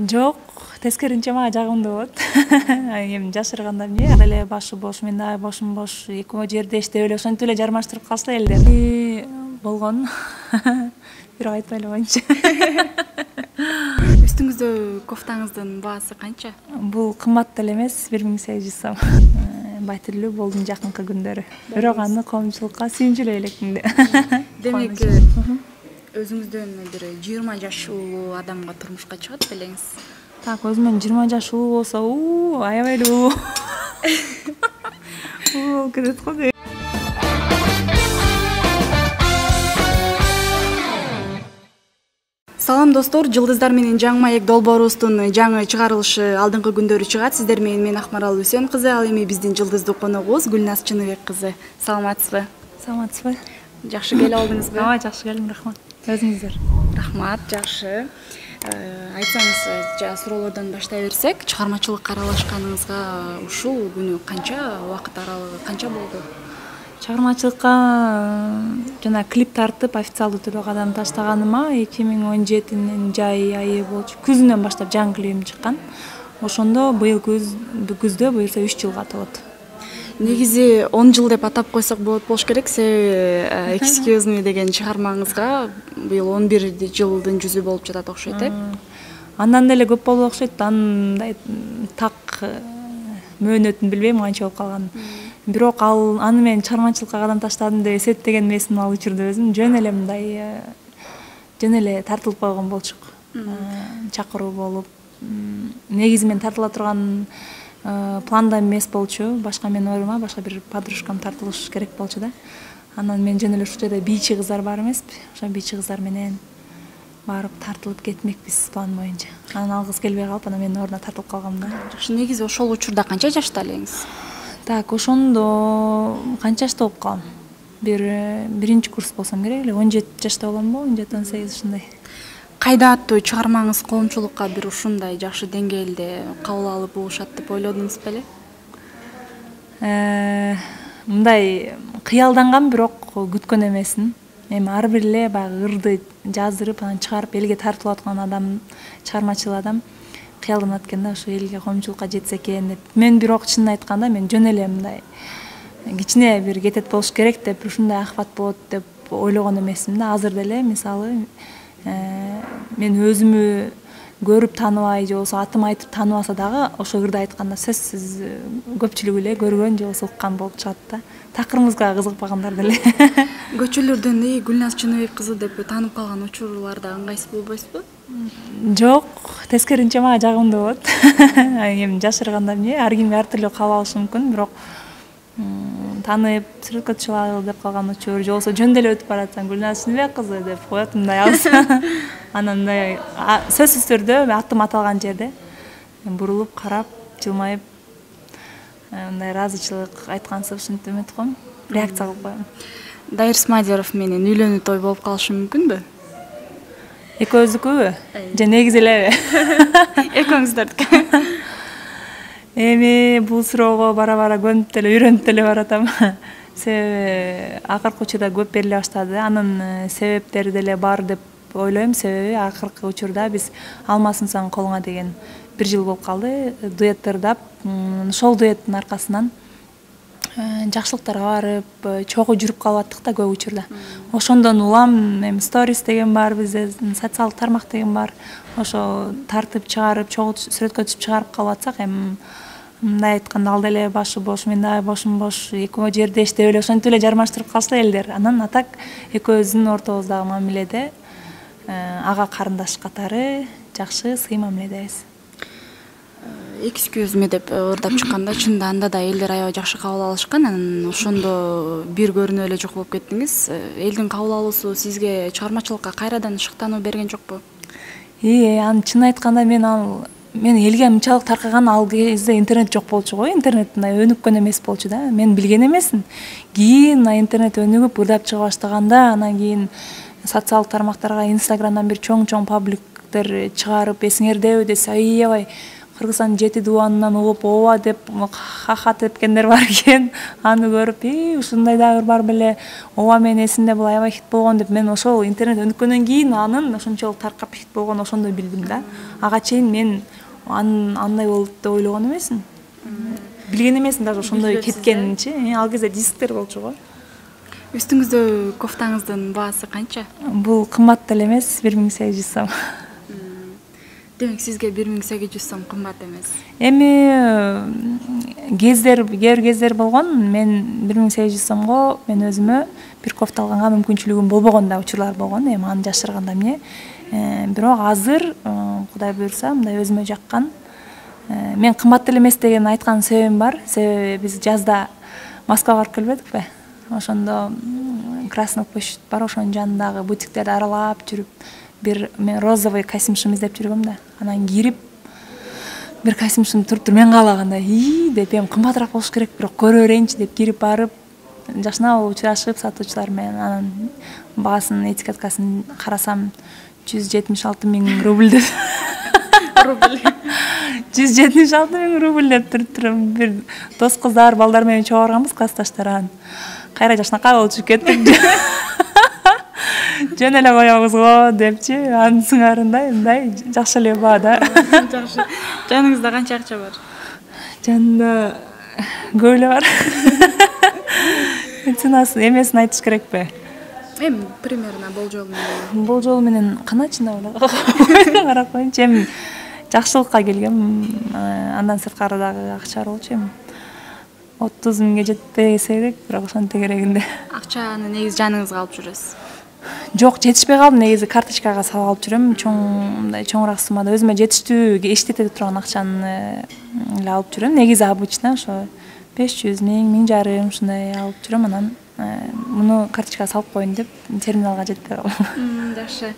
Жок, тескеринче мага жагымдуу болот. Эми жашырганда эмне? Эле башы бош, мен дагы бошум бош, экөө жерде иштеп эле ошентип эле жармаштырып калса элдер. Болгон. Бирок айтпай эле коеюнчу. Үстүңүздө кофтаңыздын баасы канча? Бул кымбат деле эмес, 1800 сом. Батирлүү болдум жакынкы күндөрү. Бирок аны коомчулукка сүйүнчүлөй элекмин. Демек, өзүңүздөн бир 20 жаш улуу адамга турмушка чыгат белеңиз. Так, өзүмөн 20 жаш улуу болсо, аябай эле болуп кетет го. Салам достор, Жылдыздар менен Жаңы маек долбоорубуздун жаңы чыгарылышы алдыңкы күндөрү чыгат. Сиздер менен мен Акмарал Үсөн кызы, ал эми биздин жылдыздык коногубуз Гүлназ Чыныбек кызы. Саламатсызбы? Саламатсызбы? Жакшы келип алдыңызбы? Ооба, жакшы келдим, рахмат. Өзүңүздөр? Рахмат, жакшы. Айтсаңыз, суроолордон баштай берсек, чыгармачылыкка аралашканыңызга ушул күнү канча убакыт аралыгы канча болду? Чыгармачылыкка жана клип тартып официалдуу түрдө кадам таштаганыма 2017-нин жай айы болчу. Күзүнөн баштап жаңы клипим чыккан. Ошондо быйыл күздө буюрса 3 жылга толот. Негизи 10 жыл деп атап койсок болуш керек. Себеби Excuse Me деген чыгармаңызга быйыл 11 жылдын жүзү болуп жатат окшойт, э? Андан деле көп болду окшойт. Андай так мөөнөтүн билбейм канча болуп калганын. Бирок аны мен чыгармачылыкка кадам таштадым деп эсептеген эмесмин ал учурда өзүм. Жөн эле тартылып койгон болчук. Чакыруу болуп. Негизи мен тартыла турган планда эмес болчу. Башка менин оюма башка бир подружкам тартылыш керек болчу да. Анан мен жөн эле ушул жерде бийчи кыздар бар эмеспи? Ошо бийчи кыздар менен барып тартылып кетмекпиз план боюнча. Анан ал кыз келбей калып, анан менин ордуна тартылып калгам да. Негизи ошол учурда канча жашта элеңиз? Так, ошондо канча жашта болуп калам? Биринчи курс болсом керек эле, 17 жашта боламбы, 17-18 ушундай. Кайда аттуу чыгармаңыз коомчулукка бир ушундай жакшы деңгээлде кабыл алып угушат деп ойлодуңуз беле? Мындай кыялдангам, бирок күткөн эмесмин. Эми ар бир эле баягы ырды жаздырып, анан чыгарып элге тартылып аткан адам, чыгармачыл адам кыялданат экен да, ошо элге коомчулукка жетсе экен деп. Мен бирок чынын айтканда мен жөн эле мындай кичине бир кетет болуш керек деп, ушундай акыбат болот деп ойлогон эмесмин да. Азыр деле мисалы мен өзүмү көрүп тааныбай же болбосо атым айтып тааныбаса дагы ошо ырды айтканда сөзсүз көпчүлүк эле көргөн же болбосо уккан болуп чыгат да. Такырыбызга кызыкпагандар деле. Көчөлөрдөн Гүлназ Чыныбек кызы деп таанып калган учурларда ыңгайсыз болбойсузбу? Жок, тескеринче мага жагымдуу болот. Эми жашырганда эмне, ар кимге ар түрдүү кабыл алышы мүмкүн, бирок таанып сүрөткө түшүп алгыл деп калган учур, же болбосо жөн деле өтүп баратсаң Гүлназ Чыныбек кызы деп коет мындай алыс. Анан мындай сөзсүз түрдө атым аталган жерде бурулуп карап, жылмайып мындай ыраазычылык айткансып ушинтип эметип коем, реакция кылып коем. Дайыр Смадеров менен үйлөнүү той болуп калышы мүмкүнбү? Экөөбүздүкүбү? Же негизи элеби? Экөөңүздөрдүкү. Эми бул суроого бара-бара көнүп деле, үйрөнүп деле баратам. Себеби акыркы учурда көп бериле баштады. Анын себептери деле бар деп ойлойм. Себеби акыркы учурда биз Алмасынсаң колуңа деген 1 жыл болуп калды. Дуэт ырдап, ошол дуэттин аркасынан жакшылыктарга барып, чогуу жүрүп калып аттык да көп учурда. Ошондон улам, эми сторис деген бар, бизде социалдык тармак деген бар. Ошо тартып чыгарып, чогуу сүрөткө түшүп чыгарып калып атсак, эми мындай айтканда ал деле башы бош, мен дагы бошум бош, экөө жерде иштеп эле ошентип эле жармаштырып калса элдер. Анан атак экөөбүздүн ортобуздагы мамиледе ага карындаш катары жакшы сый мамиледебиз. Excuse Me деп ырдап чыкканда чынында анда да элдер аябай жакшы кабыл алышкан. Анан ошондо бир көрүнүп эле жок болуп кеттиңиз. Элдин кабыл алуусу сизге чыгармачылыкка кайрадан шыктануу берген жокпу? Аны чын айтканда мен элге мынчалык таркаган ал кезде интернет жок болчу го. Интернет мындай өнүккөн эмес болчу да. Мен билген эмесмин. Кийин интернет өнүгүп ырдап чыга баштаганда, анан кийин социалдык тармактарга, Инстаграмдан бир чоң пабликтер чыгарып, эсиңердеби десе, аябай Кыргызстандын 7 дубанынан угуп ооба деп ха тепкендер бар экен. Аны көрүп, ушундай дагы бар беле, ооба менин эсимде бул аябай хит болгон деп мен ошол интернет өнүккөндөн кийин анын ошончолук таркап хит болгонун ошондо билдим да. Ага чейин мен андай болот деп ойлогон эмесмин. Билген эмесмин даже ошондой кеткенинчи. Ал кезде дисктер болчу го. Үстүңүздө кофтаңыздын баасы канча? Бул кымбат деле эмес, 1800 сом. Демек сизге 1800 сом кымбат эмес. Эми кээ бир кездер болгон, мен 1800 сомго мен өзүмө бир кофта алганга мүмкүнчүлүгүм болбогон да учурлар болгон. Эми аны жашырганда эмне? Бирок азыр Кудай буйрса, мындай өзүмө жаккан. Мен кымбат деле эмес деген айткан себебим бар. Себеби биз жазда Москвага барып келбедикпи? Ошондо Красный площадь бар, ошонун жанындагы бутиктерди аралап жүрүп, бир мен розовый костюмшум издеп жүргөм да. Анан кирип бир костюмшум туруптур мен каалаганда, деп эми кымбатыраак болуш керек, бирок көрө берейинчи деп кирип барып, жакшына учурашып сатуучулар менен анан баасын, этикеткасын карасам 176 000 рубль деп. Рубль. 176 000 рубль деп туруп бир дос кыздар, балдар менен чогуу барганбыз, классташтар. Кайра жакшынакай болчу кеттик. Жөн эле коебуз го депчи, анын сыңарындай, мындай жакшы эле баа да. Жакшы. Жаныңызда канча акча бар? Жанымда көп эле бар. Ценасын эмесин айтыш керекпи? Эми примерно болжол менен. Болжол менен каначында эле карап коеюнчу. Эми жакшылыкка келгем, андан сырткары дагы акча болчу эми. 30 000ге жетпесе керек, бирок ошонто керегинде. Акчаны негизи жаныңызга алып жүрөсүз. Жок, жетишпей калдым, негизи карточкага салып алып жүрөм. Мындай чоңураак суммада өзүмө жетиштүү эчтете турган акчаны эле алып жүрөм. Негизи обычно ошо 500 000, 1500 ушундай алып жүрөм. Анан муну карточкага салып коеюн деп терминалга жетпей калдым. Жакшы.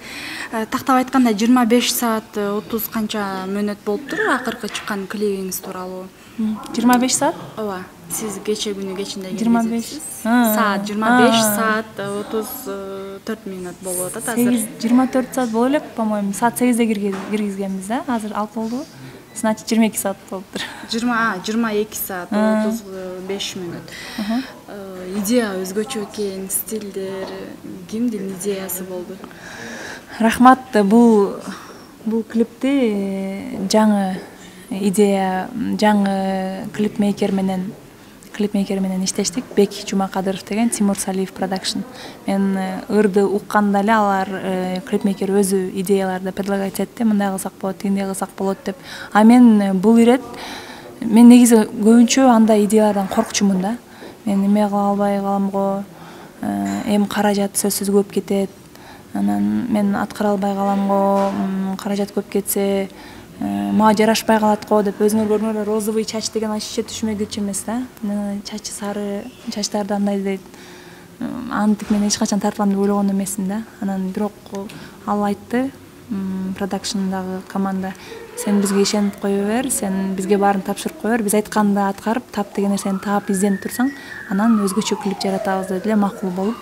Тактап айтканда 25 саат 30 канча мөөнөт болуптур акыркы чыккан клипиңиз тууралуу. 25 саат? Ооба. Сиз кече күнү кечинде 25 саат, 25 саат 34 мүнөт болуп атат азыр. 24 саат боло элек, по-моему, саат 8де киргизгенбиз да. Азыр 6 болду. Значит 22 саат болуптур. 22 саат 35 мүнөт. Идея өзгөчө экен, стилдер, кимдин идеясы болду? Рахмат, бул клипти жаңы идея, жаңы клипмейкер менен иштештик. Бек Жумакадыров деген Тимур Салиев продакшн. Мен ырды укканда эле алар клипмейкер өзү идеяларды предлагать этти, мындай кылсак болот, тигиндей кылсак болот деп. А мен бул ирет, мен негизи көбүнчө андай идеялардан коркчумун да. Мен эме кыла албай каламго, эми каражат сөзсүз көп кетет. Анан мен аткара албай каламго, каражат көп кетсе мага жарашпай калат го деп өзүңөр көрдүңөр, розовый чач деген вообще түшүмө кирчү эмес да. Чачы сары, чачтарды андай дейт. Антип мен эч качан тартылам деп ойлогон эмесмин да. Анан бирок ал айтты, продакшндагы команда, сен бизге ишенип кое бер, сен бизге баарын тапшырып кое бер, биз айтканды аткарып, тап деген нерсени таап изденип турсаң, анан өзгөчө клип жаратабыз деди эле, макул болуп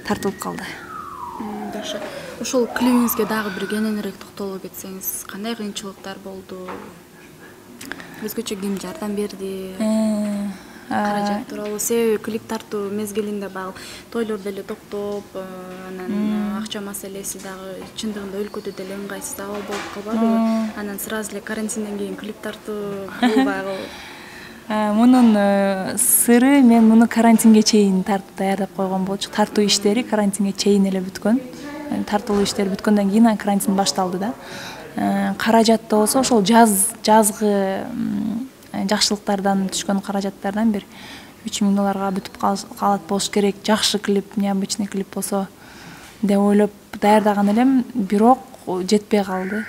тартылып калды. Жакшы. Ошол клипиңизге дагы бир кененирээк токтоло кетсеңиз, кандай кыйынчылыктар болду? Өзгөчө ким жардам берди? Каражат тууралуу, себеби клип тартуу мезгилинде багы тойлор деле токтоп, анан акча маселеси дагы чындыгында өлкөдө деле ыңгайсыз абал болуп калбадыбы? Анан сразу эле карантинден кийин клип тартуу болбайбы? Мунун сыры, мен муну карантинге чейин тартып даярдап койгон болчу. Тартуу иштери карантинге чейин эле бүткөн. Тартылуу иштер бүткөндөн кийин карантин башталды да. Каражатты болсо ошол жазгы жакшылыктардан түшкөн каражаттардан бир $3000 бүтүп калат болуш керек. Жакшы клип, необычный клип болсо деп ойлоп даярдаган элем, бирок жетпей калды.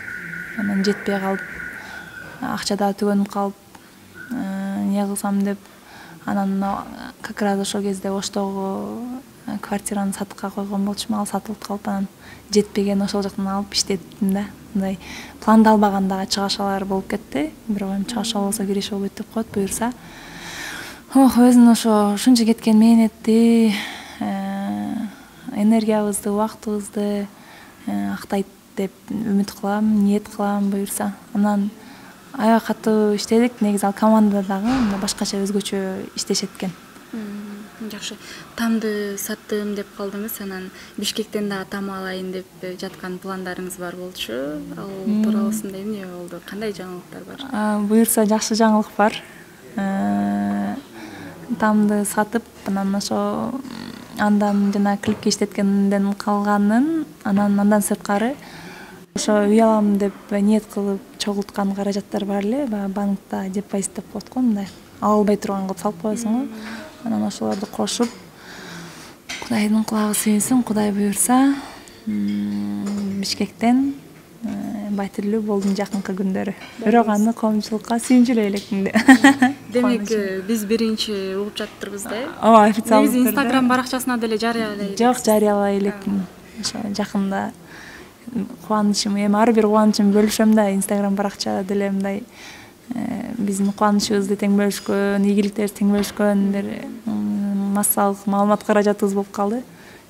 Анан жетпей калып, акча да түгөнүп калып, эмне кылсам деп, анан как раз ошол кезде Оштогу квартираны сатыкка койгон болчумун, ал сатылып калып, анан жетпеген ошол жактан алып иштеттим да. Мындай пландалбагандагы чыгашалар болуп кетти. Бирок эми чыгаша болсо кириш болбойт деп коет буюрса. Өзүнүн ошончо кеткен мээнетти, энергиябызды, убактыбызды актайт деп үмүт кылам, ниет кылам буюрса. Анан аябай катуу иштедик. Негизи ал команда дагы башкача өзгөчө иштешет экен. Жакшы. Тамды саттым деп калдыңыз, анан Бишкектен да там алайын деп жаткан пландарыңыз бар болчу. Ал тууралуусунда эмне болду? Кандай жаңылыктар бар? Буюрса жакшы жаңылык бар. Тамды сатып, анан ошо андан жана клипке иштеткенден калганын, андан сырткары ошо үй алам деп ниет кылып чогулткан каражаттар бар эле, банкта депозит деп коет го, мындай ала албай турган кылып салып коесуң го. Анан ошолорду кошуп, Кудайдын кулагы сүйүнсүн, Кудай буюрса, Бишкектен байтирлүү болдум жакынкы күндөрү. Бирок аны коомчулукка сүйүнчүлөй элекмин. Демек, биз биринчи угуп жатырбыз да? Ооба, официалдуу түрдө. Биз Instagram баракчасына деле жарыялай. Жок, жарыялай элекмин. Ошо жакында кубанычым, эми ар бир кубанычымды бөлүшөм да, Instagram баракчада деле мындай биздин кубанычыбызды тең бөлүшкөн, ийгиликтерибизди тең бөлүшкөн бир массалык маалымат каражатыбыз болуп калды.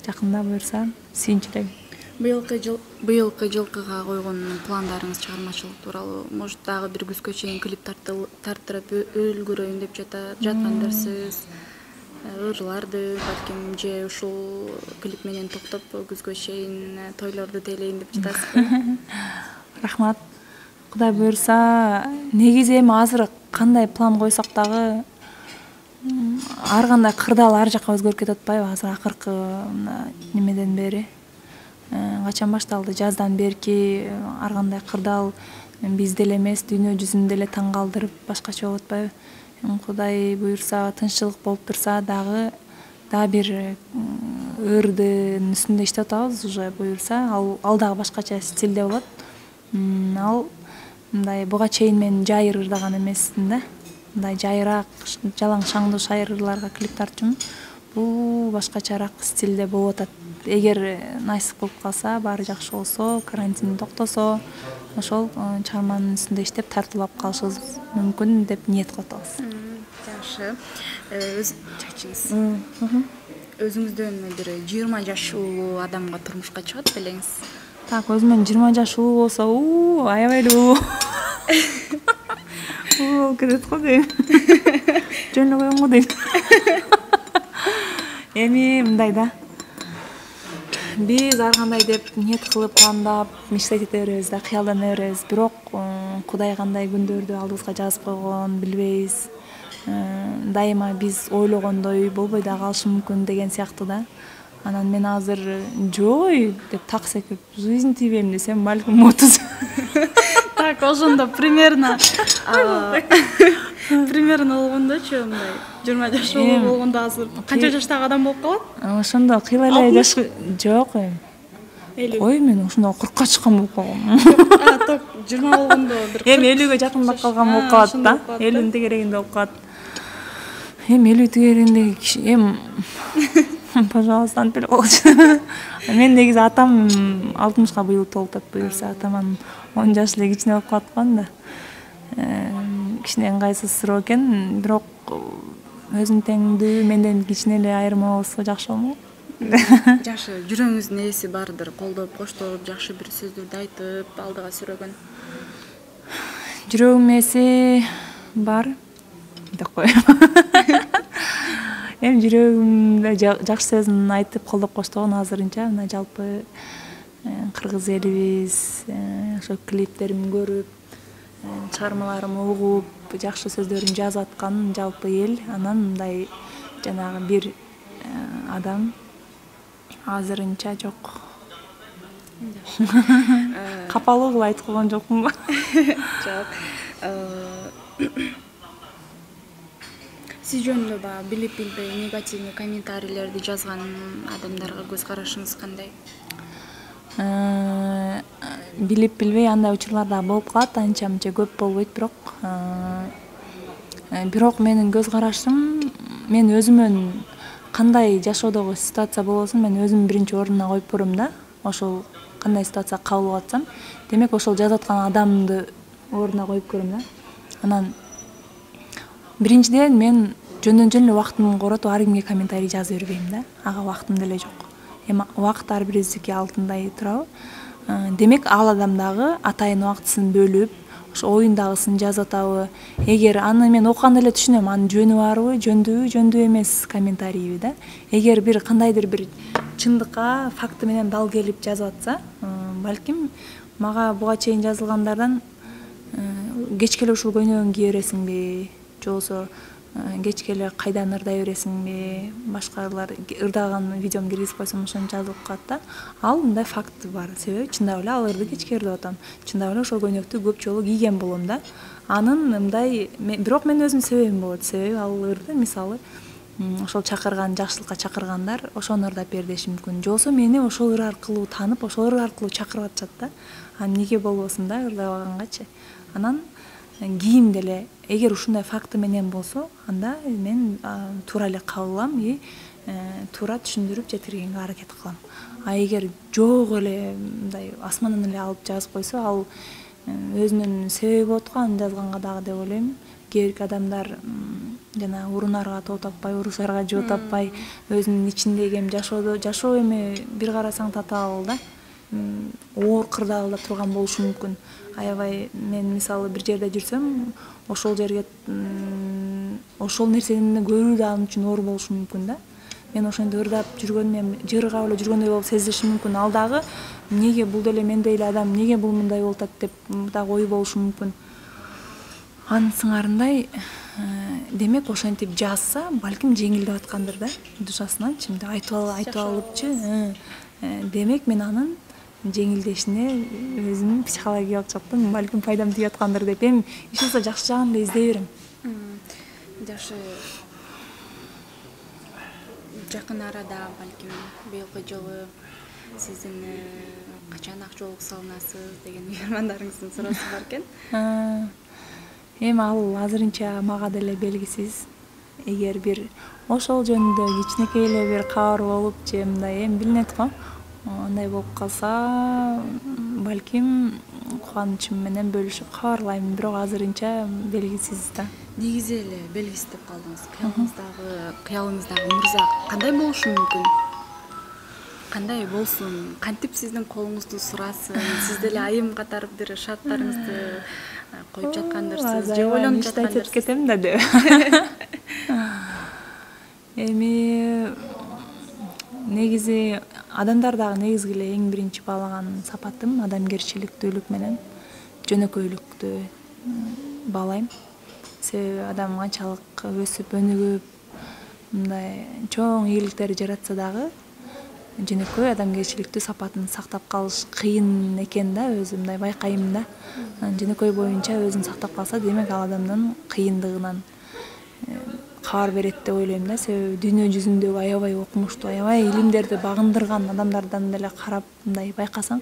Жакында буюрса сүйүнчүлөйм. Быйылкы жылкыга койгон пландарыңыз чыгармачылык тууралуу, может дагы бир күзгө чейин клип тарттырып үлгүрөйүн деп жаткандарсыз. Ырларды балким же ушул клип менен токтоп күзгө чейин тойлорду тейлейин деп жатасызбы? Рахмат. Кудай буюрса, негизи эми азыр кандай план койсок дагы ар кандай кырдаал ар жакка өзгөрүп кетип атпайбы? Азыр акыркы немеден бери, качан башталды? Жаздан берки ар кандай кырдаал бизди эле эмес, дүйнө жүзүн деле таң калтырып башкача болуп атпайбы? Кудай буюрса, тынччылык болуп турса дагы бир ырдын үстүндө иштеп атабыз уже буюрса, ал дагы башкача стилде болот. Ал мындай буга чейин мен жайыр ырдаган эмесмин да. Мындай жайыраак, жалаң шаңдуу шайырларга клип тартчумун. Бул башкачараак стилде болуп атат. Эгер насип болуп калса, баары жакшы болсо, карантин токтосо, ошол чыгарманын үстүндө иштеп тартуулап калышыбыз мүмкүн деп ниет кылып атабыз. Жакшы. Чачыңыз. Өзүңүздөн бир 20 жаш улуу адамга турмушка чыгат белеңиз? Так, өзүмөн 20 жаш улуу болсо, аябай эле болуп кетет го дейм. Жөн эле коем го дейм. Эми мындай да. Биз ар кандай деп ниет кылып, пландап, мечтать эте беребиз да, кыялдана беребиз. Бирок Кудай кандай күндөрдү алдыбызга жазып койгонун билбейбиз. Дайыма биз ойлогондой болбой да калышы мүмкүн деген сыяктуу да. Анан мен азыр жой деп так секип жизнь тийбейм десем, балким 30. Так, ошондо примерно болгондочу мындай 20 жаш болгондо азыр канча жаштагы адам болуп калат? Ошондо кыйла эле жаш жок эми. Ой, мен ошондо 40ка чыккан болуп калгам. Так, 20 болгондо бир эми 50ге жакындап калган болуп калат да. 50 тегерегинде болуп калат. Эми 50 тегерегиндеги киши эми пожалуйста, антип эле койчу. Мен негизи атам 60ка быйыл толуп атат буюрса, атам 10 жаш эле кичине болуп калаткан да. Кичине ыңгайсызсыроо экен, бирок өзүм теңдүү, менден кичине эле айырма болсо жакшы болмок. Жакшы, жүрөгүңүздүн ээси бардыр, колдоп, коштоп, жакшы бир сөздөрдү айтып, алдыга сүрөгөн. Жүрөгүмдүн ээси бар деп коем. Эми жүрөгүмдө жакшы сөзүн айтып, колдоп коштогон азырынча мына жалпы кыргыз элибиз, ошо клиптеримди көрүп, чыгармаларымды угуп, жакшы сөздөрүн жазып аткан жалпы эл, анан мындай жанагы бир адам азырынча жок. Капалуу кылып айтып койгон жокмунбу? Жок. Сиз жөнүндө баягы билип-билбей негативный комментарийлерди жазган адамдарга көз карашыңыз кандай? Билип-билбей андай учурлар да болуп калат, анча-мынча көп болбойт, бирок менин көз карашым, мен өзүмөн кандай жашоодогу ситуация болбосун, мен өзүм биринчи ордуна коюп көрөм да. Ошол кандай ситуация кабыл алып атсам, демек ошол жазып аткан адамды ордуна коюп көрөм да. Анан биринчиден мен жөндөн жөн эле убактымды коротуп ар кимге комментарий жазып бербейм да. Ага убактым деле жок. Эми убакыт ар бирибиздики алтындай турабы? Демек ал адам дагы атайын убактысын бөлүп, ошо оюндагысын жазып атабы. Эгер аны мен окуганда эле түшүнөм, анын жөнү барбы, жөндүүбү, жөндүү эмес комментарийби да. Эгер бир кандайдыр бир чындыкка факты менен дал келип жазып атса, балким мага буга чейин жазылгандардан кечке эле ушул көйнөгүңдү кие бересиңби, же болбосо кечке эле кайдан ырдай бересиңби, башкалар ырдаган видеомду киргизип койсом ошону жазылып калат да. Ал мындай факт бар. Себеби чындап эле ал ырды кечке ырдап атам. Чындап эле ошол көйнөктү көп жолу кийген болом да. Анын мындай бирок мен өзүм себебим болот. Себеби ал ырды мисалы ошол чакырган, жакшылыкка чакыргандар ошону ырдап бер деши мүмкүн. Же болбосо мени ошол ыр аркылуу таанып, ошол ыр аркылуу чакырып атышат да. Эмнеге болбосун да ырдабагангачы. Анан кийим деле эгер ушундай факты менен болсо, анда мен туура эле кабыл алам и туура түшүндүрүп жеткиргенге аракет кылам. А эгер жок эле мындай асмандан эле алып жазып койсо, ал өзүнүн себеби болот го аны жазганга дагы деп ойлойм. Кээ бирки адамдар жана урунарга тоо таппай, урушарга жоо таппай, өзүнүн ичиндеги эми жашоо эми бир карасаң татаал да. Оор кырдаал да турган болушу мүмкүн. Аябай мен мисалы бир жерде жүрсөм, ошол жерге ошол нерсени көрүү да ал үчүн оор болушу мүмкүн да. Мен ошондо ырдап жүргөнүм эми жыргап эле жүргөндөй болуп сезилиши мүмкүн. Ал дагы эмнеге бул деле мендей эле адам, эмнеге бул мындай болуп атат деп дагы ой болушу мүмкүн. Анын сыңарындай демек ошентип жазса, балким жеңилдеп аткандыр да душасынан, чимди айтып алыпчы. Демек мен анын жеңилдешине өзүмдүн психологиялык жактан балким пайдам тийип аткандыр деп эми иш болсо жакшы жагын эле издей берем. Жакшы. Жакын арада балким быйылкы жылы сиздин качан акчолук салынасыз деген угармандарыңыздын суроосу бар экен. Эми ал азырынча мага деле белгисиз. Эгер бир ошол жөнүндө кичинекей эле бир кабар болуп же мындай эми билинет го. Андай болуп калса, балким кубанычым менен бөлүшүп кабарлайм, бирок азырынча белгисиз да. Негизи эле белгисиз деп калдыңыз. Кыялыңыздагы мырза кандай болушу мүмкүн? Кандай болсун? Кантип сиздин колуңузду сурасын? Сиз деле айым катары бир шарттарыңызды коюп жаткандырсыз, же ойлонуп жаткандырсыз? Кетем да деп. Эми негизи адамдар дагы негизги эле эң биринчи баалаган сапатым адамгерчиликтүүлүк менен жөнөкөйлүктү баалайм. Себеби адам канчалык өсүп өнүгүп мындай чоң ийгиликтер жаратса дагы жөнөкөй адамгерчиликтүү сапатын сактап калыш кыйын экен да, өзүм мындай байкайм да. Жөнөкөй боюнча өзүн сактап калса, демек ал адамдын кыйындыгынан кабар берет деп ойлойм да. Себеби дүйнө жүзүндөгү аябай окумуштуу, аябай илимдерди багындырган адамдардан деле карап мындай байкасаң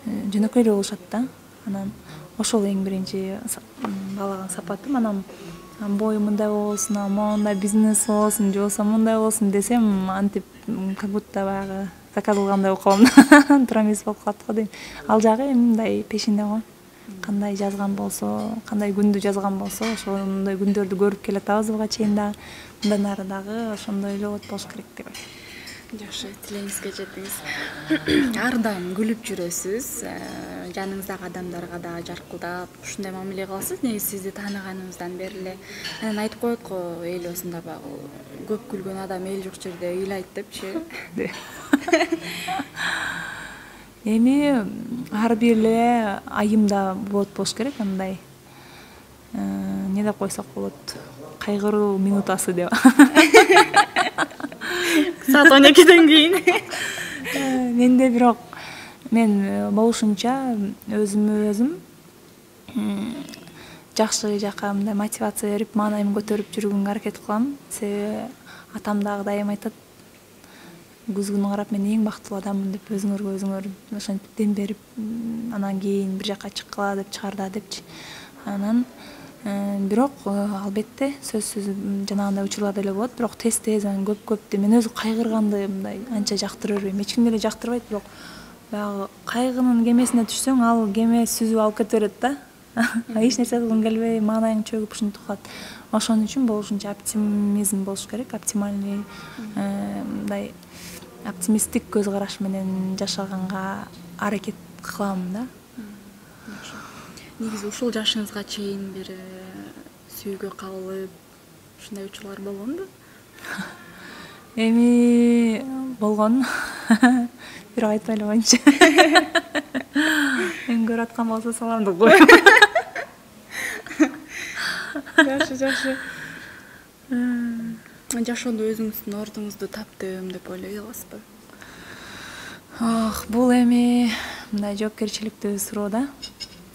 жөнөкөй эле болушат да. Анан ошол эң биринчи баалаган сапатым. Анан боюм мындай болсун, моундай бизнес болсун, же болбосо мындай болсун десем, антип как будто баягы заказ кылгандай болуп калам. Туура эмес болуп калат го дейм. Ал жагы эми мындай пешине го. Кандай жазган болсо, кандай күндү жазган болсо, ошондой күндөрдү көрүп келатабыз буга чейин дагы. Мындан ары дагы ошондой эле болот болуш керек деп ойлойм. Жакшы, тилегиңизге жеттиңиз. Ар дайым күлүп жүрөсүз, жаныңыздагы адамдарга да жаркылдап ушундай мамиле кыласыз. Негизи сизди тааныганыбыздан бери эле анан айтып коет го эл осунда баягы көп күлгөн адам эл жок жерде ыйлайт депчи. Эми ар бир эле айымда болот болуш керек, андай эмне деп койсок болот, кайгыруу минутасы деп. Саат 12ден кийин. Менде бирок мен болушунча өзүм жакшы жака мындай мотивация берип, маанайымды көтөрүп жүргөнгө аракет кылам. Себеби атам дагы дайым айтат, күзгүн карап мен эң бактылуу адаммын деп, өзүңөр ошентип дем берип, анан кийин бир жака чыккыла деп чыгарда депчи. Анан бирок албетте сөзсүз жанагындай учурлар деле болот, бирок тез анан көп мен өзү кайгырганды мындай анча жактыра бербейм. Эч ким деле жактырбайт, бирок баягы кайгынын кемесине түшсөң, ал кеме сүзүп алып кете берет да. Эч нерсе кылгың келбей, маанайың чөгүп ушинтип калат. Ошон үчүн болушунча оптимизм болуш керек, оптимальный мындай оптимисттик көз караш менен жашаганга аракет кылам да. негизи ушул жашыңызга чейин бир сүйүүгө кабылып ушундай учурлар болгонбу? Эми болгон. Бирок айтпай эле коеюнчу. Эми көрүп аткан болсо саламдык коем. Жакшы. Жашоодо өзүңүздүн ордуңузду таптым деп ойлой аласызбы? Бул эми мындай жоопкерчиликтүү суроо да.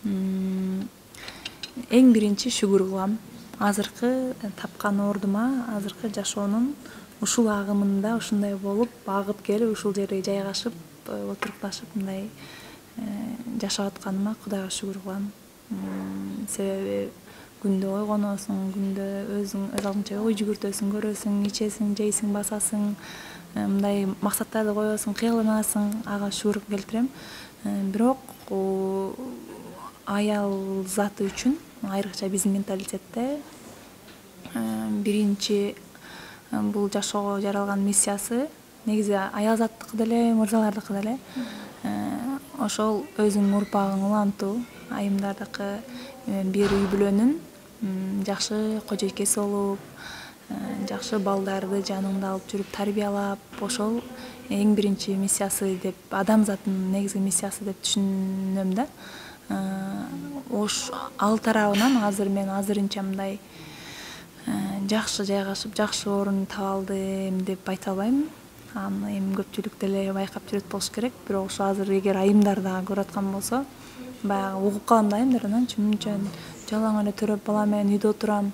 Эң биринчи шүгүр кылам. Азыркы тапкан ордума, азыркы жашоонун ушул агымында ушундай болуп, агып келип, ушул жерге жайгашып, отурукташып, мындай жашап атканыма Кудайга шүгүр кылам. Себеби күндө ойгоносуң, күндө өз алдыңча ой жүгүртөсүң, көрөсүң, ичесиң, жейсиң, басасың, мындай максаттарды коесуң, кыялданасың, ага шүгүр келтирем. Бирок аял заты үчүн, айрыкча биздин менталитетте биринчи бул жашоого жаралган миссиясы негизи аял заттыкы деле, мырзалардыкы деле. Ошол өзүңдүн урпагыңды улантуу, айымдардыкы бир үй бүлөнүн жакшы кожойкеси болуп, жакшы балдарды жаныңда алып жүрүп тарбиялап, ошол эң биринчи миссиясы деп, адамзаттын негизги миссиясы деп түшүнөм да. Ал тарабынан азыр мен азырынча мындай жакшы жайгашып, жакшы орун таба алдым деп айта албайм. Аны эми көпчүлүк деле байкап жүрөт болуш керек. Бирок ошо азыр эгер айымдар дагы көрүп аткан болсо, баягы угуп калам да айымдар, ананчы мынча жалаң эле төрөп бала менен үйдө отурам,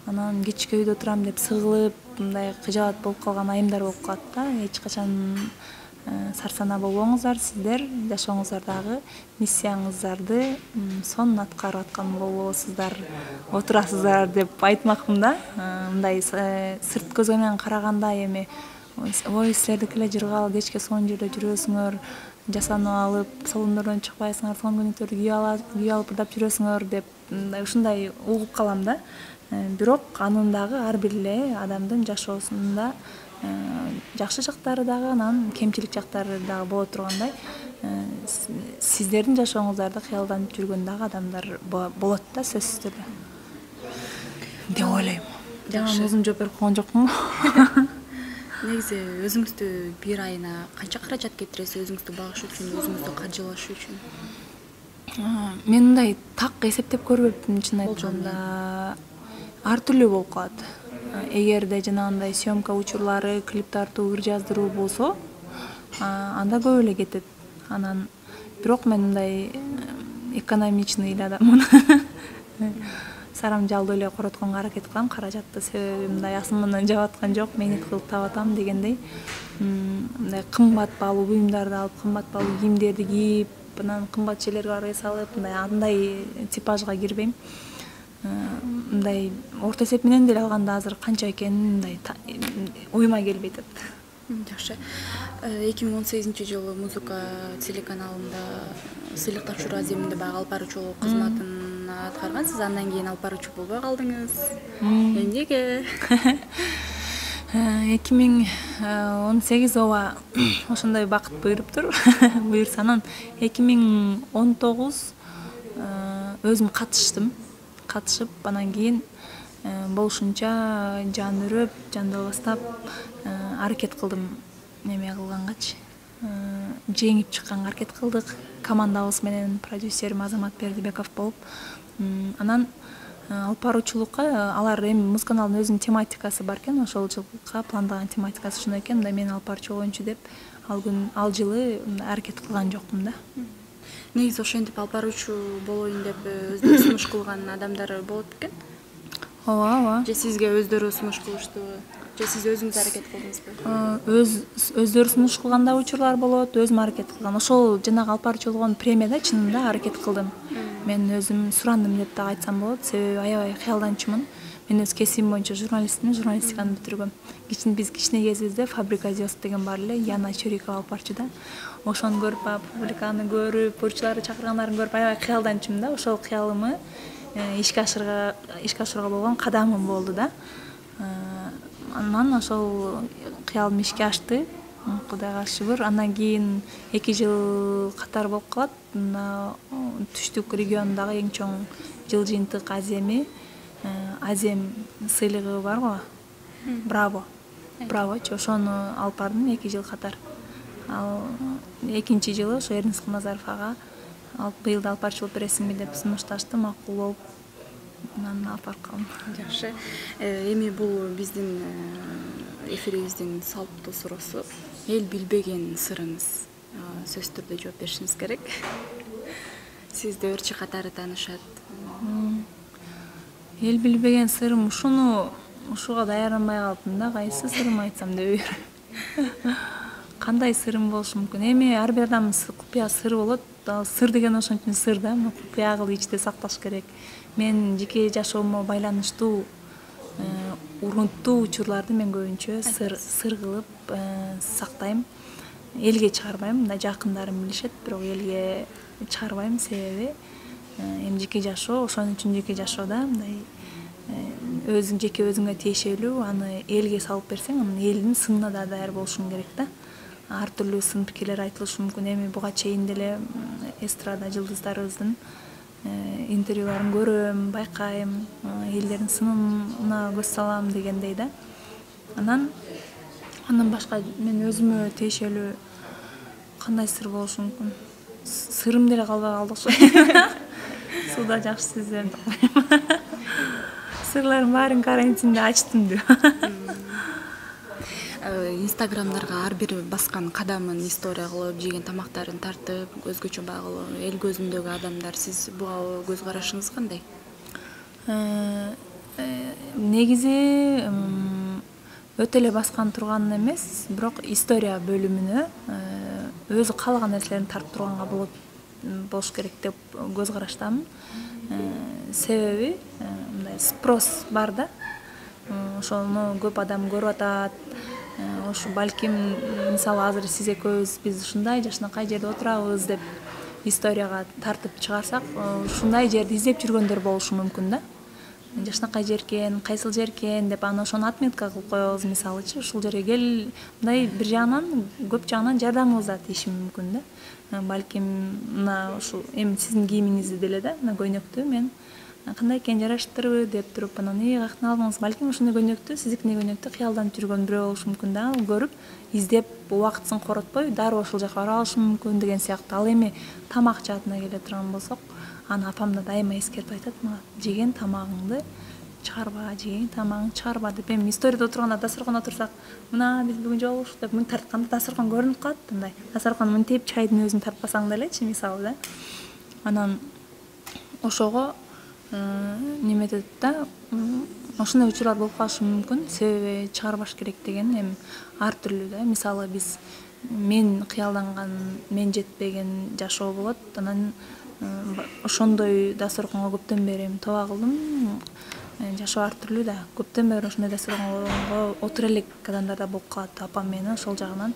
анан кечке үйдө отурам деп сыгылып, мындай кыжаат болуп калган айымдар болуп калат да. Эч качан сарсанаа болбоңуздар, сиздер жашооңуздардагы миссияңыздарды сонун аткарып аткан болосуздар, отурасыздар деп айтмакмын да. Мындай сырт көзгө менен караганда эми ой силердики эле жыргал, кечке сонун жерде жүрөсүңөр, жасанып алып, салондордон чыкпайсыңар, сонун күнүктөрдү күйүп алып ырдап жүрөсүңөр деп ушундай угуп калам да. Бирок анын дагы ар бир эле адамдын жашоосунда жакшы жактары дагы, анан кемчилик жактары дагы боло тургандай, сиздердин жашооңуздарды кыялданып жүргөн дагы адамдар болот да, сөзсүз түрдө деп ойлойм. Жаман узун жооп берип койгон жокмунбу? Негизи өзүңүздү бир айына канча каражат кетиресиз өзүңүздү багыш үчүн, өзүңүздү каржылаш үчүн? Мен мындай так эсептеп көрбөптүм, чын айтканда. Ар түрлүү болуп калат. Эгерде жанагындай съемка учурлары, клип тартуу, ыр жаздыруу болсо, анда көп эле кетет. Анан бирок мен мындай экономичный эле адаммын. Сарам жалдуу эле коротконго аракет кылам каражатты, себеби мындай асымынан жаап аткан жок, мээнет кылып таап атам дегендей. Мындай кымбат баалуу буюмдарды алып, кымбат баалуу кийимдерди кийип, анан кымбат жерлерге барып эс алып, андай типажга кирбейм. Мындай орто эсеп менен деле алганда азыр канча экенин мындай оюма келбей атат. Жакшы. 2018-жылы музыка телеканалында сыйлык тапшыруу аземинде баягы алып баруучу кызматын аткаргансыз. Андан кийин алып баруучу болбой калдыңыз. Эмнеге? 2018 ооба ошондой бакыт буйруптур. Буйрса анан 2019 өзүм катышып, анан кийин болушунча жан үрөп, жандабастап аракет кылдым неме кылгангачы. Жеңип чыкканга аракет кылдык. Командабыз менен продюсерим Азамат Бердибеков болуп, анан алып баруучулукка алар эми музыканалдын өзүнүн тематикасы бар экен, ошол жылга пландаган тематикасы ушундай экен, мындай мен алып баруучу болоюнчу деп ал жылы аракет кылган жокмун да. Негизи ошентип алып баруучу болоюн деп өздөрү сунуш кылган адамдар болот бекен? Ооба. Же сизге өздөрү сунуш кылыштыбы? Же сиз өзүңүз аракет кылдыңызбы? Өздөрү сунуш кылган да учурлар болот, өзүм аракет кылган. Ошол жанагы алып баруучу болгон премияда чынында аракет кылдым. Мен өзүм сурандым деп да айтсам болот, себеби аябай кыялданчумун. Мен өз кесибим боюнча журналистмин, журналистиканы бүтүргөм. Биз кичине кезибизде Фабрика звезд деген бар эле, Яна Чурикова алып барчу да. Ошону көрүп, публиканы көрүп, бурчуларды чакыргандарын көрүп аябай кыялданчумун да. Ошол кыялымы ишке ашырууга болгон кадамым болду да. Анан ошол кыялым ишке ашты. Кудайга шүгүр. Андан кийин 2 жыл катар болуп калат. Мына түштүк регионундагы эң чоң жыл жыйынтык аземи, азем сыйлыгы барго, Браво. Бравочу, ошону алып бардым 2 жыл катар. Ал экинчи жылы ошо Эрнис Кумазаров ага быйыл да алып барчу болуп бересиңби деп сунушташты, макул болуп анан алып барып калдым. Жакшы. Эми бул биздин эфирибиздин салттуу суроосу. Эл билбеген сырыңыз. Сөзсүз түрдө жооп беришиңиз керек. Сизди өрчү катары таанышат. Эл билбеген сырым ушуга даярданбай калдым да, кайсы сырымды айтсам деп үйрөнүп. Кандай сырым болушу мүмкүн? Эми ар бир адамдын купуя сыры болот. Сыр деген ошончун сыр да, купуя кылып ичте сакташ керек. Мен жеке жашоомо байланыштуу урунттуу учурларды мен көбүнчө сыр кылып сактайм. Элге чыгарбайм, мындай жакындарым билишет, бирок элге чыгарбайм. Себеби эми жеке жашоо, ошон үчүн жеке жашоодо мындай өзүң жеке өзүңө тиешелүү, аны элге салып берсең, анан элдин сынына да даяр болушуң керек да. Ар түрлүү сын пикирлер айтылышы мүмкүн. Эми буга чейин деле эстрада жылдыздарыбыздын интервьюларын көрөм, байкайм, элдердин сынына көз салам дегендей да. Андан башка мен өзүмө тиешелүү кандай сыр болушу мүмкүн? Сырым деле калбай калды окшойт. Суда жакшы сүзөм. Сырлардын баарын карантинде ачтым деп. Инстаграмдарга ар бир баскан кадамын история кылып, жеген тамактарын тартып, өзгөчө багылуу эл көзүндөгү адамдар. Сиз буга көз карашыңыз кандай? Негизи өтө эле баскан турган эмес, бирок история бөлүмүнө өзү каалаган нерселерин тартып турганга болуш керек деп көз караштамын. Себеби мындай спрос бар да. Ошону көп адам көрүп атат. Ошо балким мисалы азыр сиз экөөбүз биз ушундай жакшынакай жерде отурабыз деп историяга тартып чыгарсак, ушундай жерди издеп жүргөндөр болушу мүмкүн да. Жакшынакай жеркен, кайсыл жеркен деп аны ошону отметка кылып коебуз мисалычы. Ушул жерге кел, мындай бир жагынан көп жагынан жардамыбыз да тийиши мүмкүн да. Балким мына ушул эми сиздин кийимиңизди деле да, мына көйнөктү мен кандай экен жараштырбы деп туруп анан каяктан алдыңыз, балким ушундай көйнөктү, сиздикине көйнөктү кыялданып жүргөн бирөө болушу мүмкүн да. Ал көрүп, издеп убакытын коротпой дароо ошол жака бара алышы мүмкүн деген сыяктуу. Ал эми тамак жаатына келе турган болсок, аны апам да дайыма эскертип айтат мага: жеген тамагыңды чыгарба, жеген тамагыңды чыгарба деп. Эми историядо отурганда дасторкон отурсак, мына биз бүгүн жолугуштук деп мын тартканда дасторкон көрүнүп калат, мындай. Дасторкон мынтип чайдын өзүн тартпасаң делечи мисалы да. Анан ошого неметет да, ошондой учурлар болуп калышы мүмкүн. Себеби чыгарбаш керек деген эми ар түрлүү да. Мисалы биз мен кыялданган, мен жетпеген жашоо болот. Анан ошондой дасторконго көптөн бери тоба кылдым. Жашоо ар түрлүү да. Көптөн бери ошондой дасторконго отура элек адамдар да болуп калат. Апам мени ошол жагынан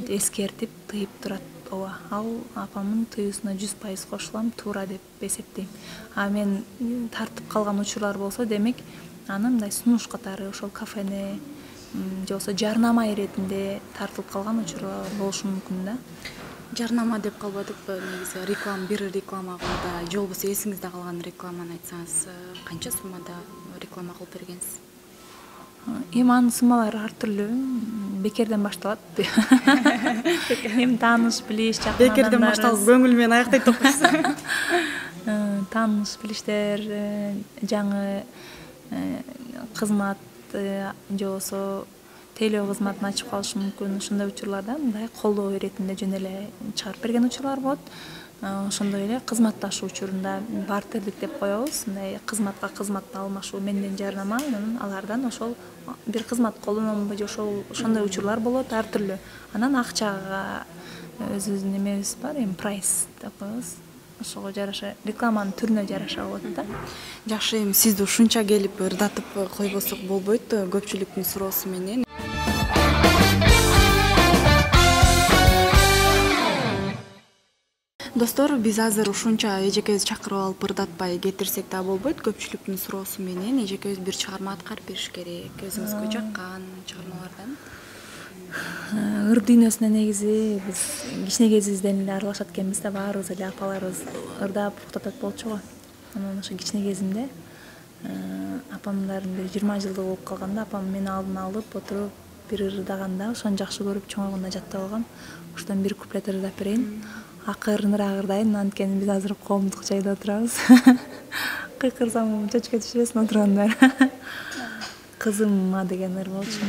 эскертип, тыйып турат. Ооба, ал апамдын тыюусуна 100% кошулам, туура деп эсептейм. А мен тартып калган учурлар болсо, демек аны мындай сунуш катары ошол кафене же болбосо жарнама иретинде тартылып калган учурлар болушу мүмкүн да. Жарнама деп калбадыкпы, негизи реклама, бир реклама кылды, же болбосо эсиңизде калган рекламаны айтсаңыз, канча суммада реклама кылып бергенсиз? Эми анын суммалары ар түрлүү, бекерден башталат. Эми тааныш билиш, жакын адамдар. Бекерден башталып көңүл менен аяктайт окуйсуз. Тааныш билиштер, жаңы кызмат же болбосо тейлөө кызматын ачып калышы мүмкүн. Ошондой учурларда мындай колдоо иретинде жөн эле чыгарып берген учурлар болот. Ошондой эле кызматташуу учурунда бартердик деп коебуз. Мындай кызматка кызматты алмашуу, менден жарнама, анан алардан ошол бир кызмат колдономбу же ошондой учурлар болот ар түрлүү. Анан акчага өзүбүздүн эмебиз бар, эми прайс деп коебуз. Ошого жараша, рекламанын түрүнө жараша болот да. Жакшы, эми сизди ушунча келип ырдатып койбосок болбойт, көпчүлүктүн суроосу менен. Достор, биз азыр ушунча эжекебиз чакырып алып ырдатпай кетирсек да болбойт, көпчүлүктүн суроосу менен эжекебиз бир чыгарма аткарып бериш керек, өзүңүзгө жаккан чыгармалардан. Ыр дүйнөсүнө негизи биз кичине кезибизден эле аралашат экенбиз да, баарыбыз эле апаларыбыз ырдап уктатат болчу го. Анан ошо кичине кезимде апамдардын бир 20 жылдыгы болуп калганда апам мени алдына алып отуруп бир ырдаганда ошону жакшы көрүп чоңойгондо жаттап алгам. Ошондон бир куплет ырдап берейин. Акырыныраак ырдайын, анткени биз азыр коомдук жайда отурабыз. Кыйкырсам чечке түшөсүн отургандар. Кызыма деген ыр болчу.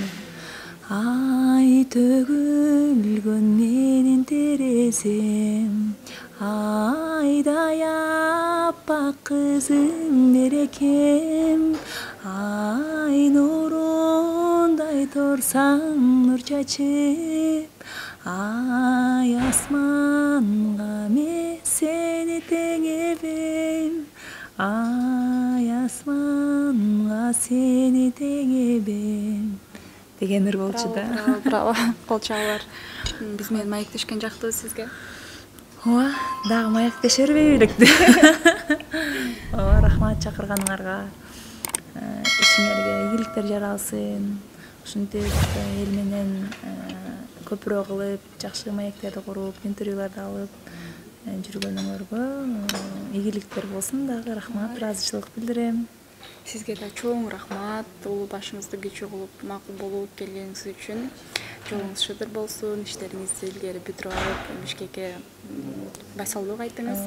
Ай төгүлгөн менин терезем, айдай аппак кызым берекем, ай нурундай турсаң нур чачып, ай асманга мен сени теңебем, ай асманга сени теңебем деген ыр болчу да. Браво, кол чабуулар. Биз менен маектешкен жактыбыз сизге. Ооба, дагы маектеше бербей электи. Ооба, рахмат чакырганыңарга. Ишиңерге ийгиликтер жаралсын. Ушинтип эл менен көпүрө кылып, жакшы маектерди куруп, интервьюларды алып жүргөнүңөргө ийгиликтер болсун дагы. Рахмат, ыраазычылык билдирем. Сизге да чоң рахмат. Улуу башыңызды күчү кылып, макул болуп келгениңиз үчүн. Жолуңуз шыдыр болсун, иштериңизди илгери бүтүрүп алып, Бишкекке байсалдуу кайтыңыз.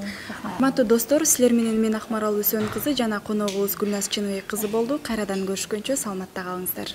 Урматтуу достор, силер менен мен Акмарал Үсөн кызы жана коногубуз Гүлназ Чыныбек кызы болду. Кайрадан көрүшкөнчө саламатта калыңыздар.